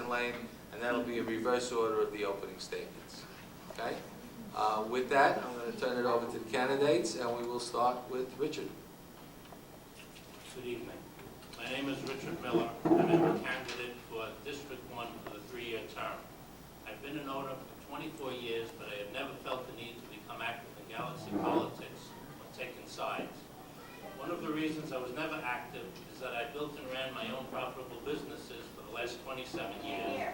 Jackson Lane, and that'll be in reverse order of the opening statements. Okay? With that, I'm going to turn it over to the candidates, and we will start with Richard. Good evening. My name is Richard Miller, and I'm a candidate for District 1 for the 3-year term. I've been an owner for 24 years, but I have never felt the need to become active in Galaxy politics or taking sides. One of the reasons I was never active is that I built and ran my own profitable businesses for the last 27 years.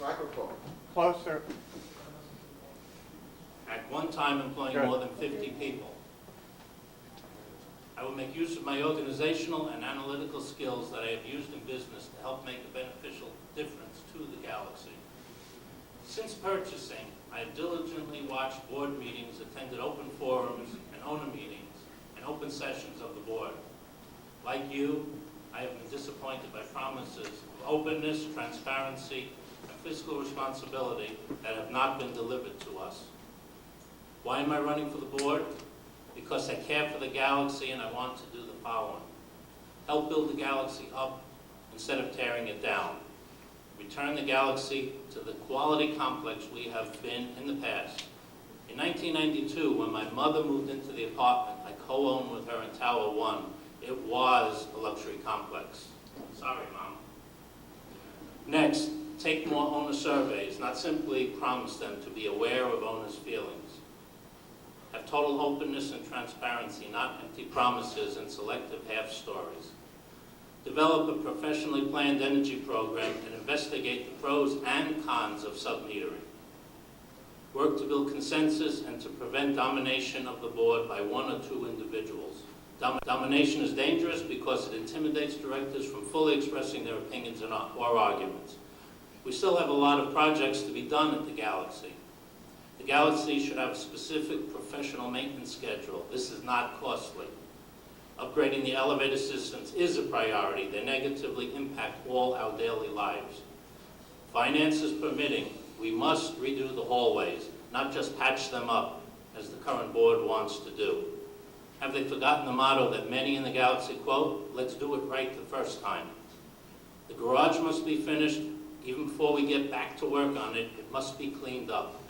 Microphone. Closer. At one time employing more than 50 people. I will make use of my organizational and analytical skills that I have used in business to help make a beneficial difference to the Galaxy. Since purchasing, I have diligently watched board meetings, attended open forums and owner meetings, and open sessions of the board. Like you, I have been disappointed by promises of openness, transparency, and fiscal responsibility that have not been delivered to us. Why am I running for the board? Because I care for the Galaxy and I want to do the following. Help build the Galaxy up instead of tearing it down. Return the Galaxy to the quality complex we have been in the past. In 1992, when my mother moved into the apartment I co-owned with her in Tower 1, it was a luxury complex. Sorry, Mom. Next, take more owner surveys, not simply promise them to be aware of owners' feelings. Have total openness and transparency, not empty promises and selective half stories. Develop a professionally planned energy program and investigate the pros and cons of submetering. Work to build consensus and to prevent domination of the board by one or two individuals. Domination is dangerous because it intimidates directors from fully expressing their opinions or arguments. We still have a lot of projects to be done at the Galaxy. The Galaxy should have a specific professional maintenance schedule. This is not costly. Upgrading the elevator systems is a priority. They negatively impact all our daily lives. Finances permitting, we must redo the hallways, not just patch them up, as the current board wants to do. Have they forgotten the motto that many in the Galaxy quote, "Let's do it right the first time"? The garage must be finished. Even before we get back to work on it, it must be cleaned up.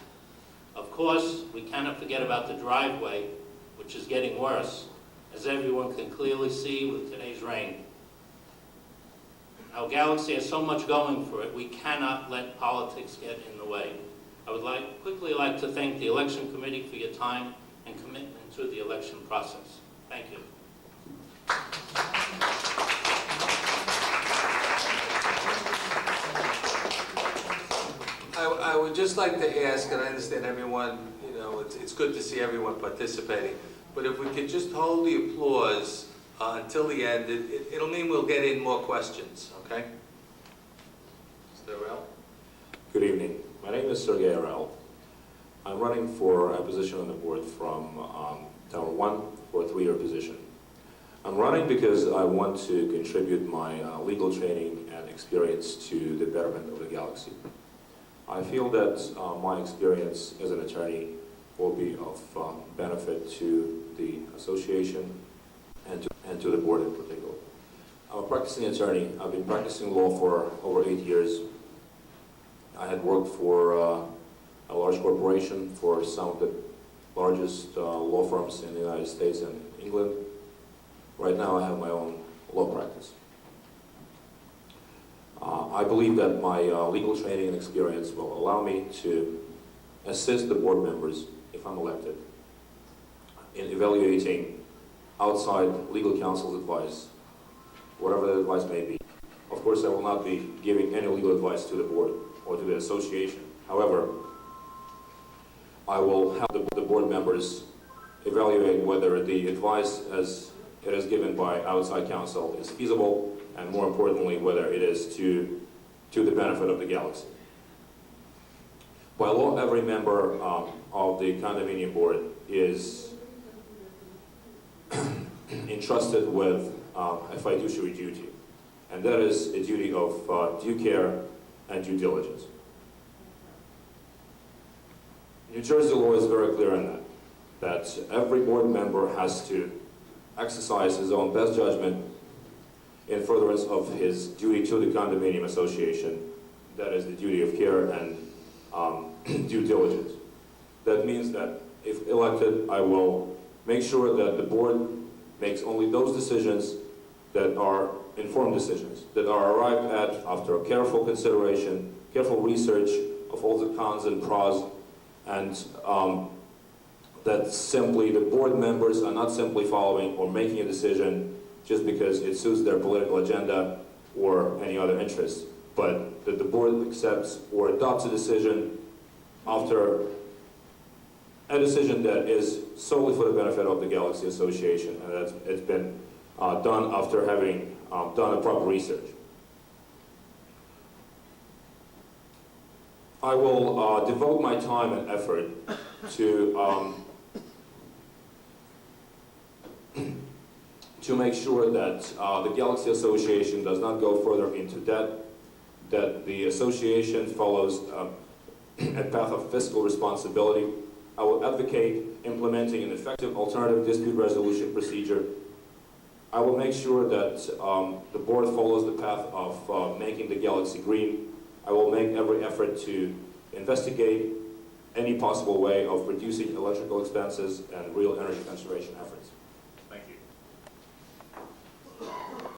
Of course, we cannot forget about the driveway, which is getting worse, as everyone can clearly see with today's rain. Our Galaxy has so much going for it, we cannot let politics get in the way. I would quickly like to thank the election committee for your time and commitment to the election process. Thank you. I would just like to ask, and I understand everyone, it's good to see everyone participating, but if we could just hold the applause until the end, it'll mean we'll get in more questions, okay? Mr. Arel? Good evening. My name is Sergey Arel. I'm running for a position on the board from Tower 1 for a 3-year position. I'm running because I want to contribute my legal training and experience to the betterment of the Galaxy. I feel that my experience as an attorney will be of benefit to the association and to the board in particular. I'm a practicing attorney. I've been practicing law for over 8 years. I had worked for a large corporation, for some of the largest law firms in the United States and England. Right now I have my own law practice. I believe that my legal training and experience will allow me to assist the board members, if I'm elected, in evaluating outside legal counsel's advice, whatever the advice may be. Of course, I will not be giving any legal advice to the board or to the association. However, I will help the board members evaluate whether the advice as it is given by outside counsel is feasible, and more importantly, whether it is to the benefit of the Galaxy. By law, every member of the condominium board is entrusted with a fiduciary duty, and that is a duty of due care and due diligence. New Jersey law is very clear on that every board member has to exercise his own best judgment in furtherance of his duty to the condominium association that is the duty of care and due diligence. That means that if elected, I will make sure that the board makes only those decisions that are informed decisions, that are arrived at after careful consideration, careful research of all the cons and pros, and that simply the board members are not simply following or making a decision just because it suits their political agenda or any other interest, but that the board accepts or adopts a decision after a decision that is solely for the benefit of the Galaxy Association, and that it's been done after having done a proper research. I will devote my time and effort to to make sure that the Galaxy Association does not go further into debt, that the association follows a path of fiscal responsibility. I will advocate implementing an effective alternative dispute resolution procedure. I will make sure that the board follows the path of making the Galaxy green. I will make every effort to investigate any possible way of reducing electrical expenses and real energy conservation efforts.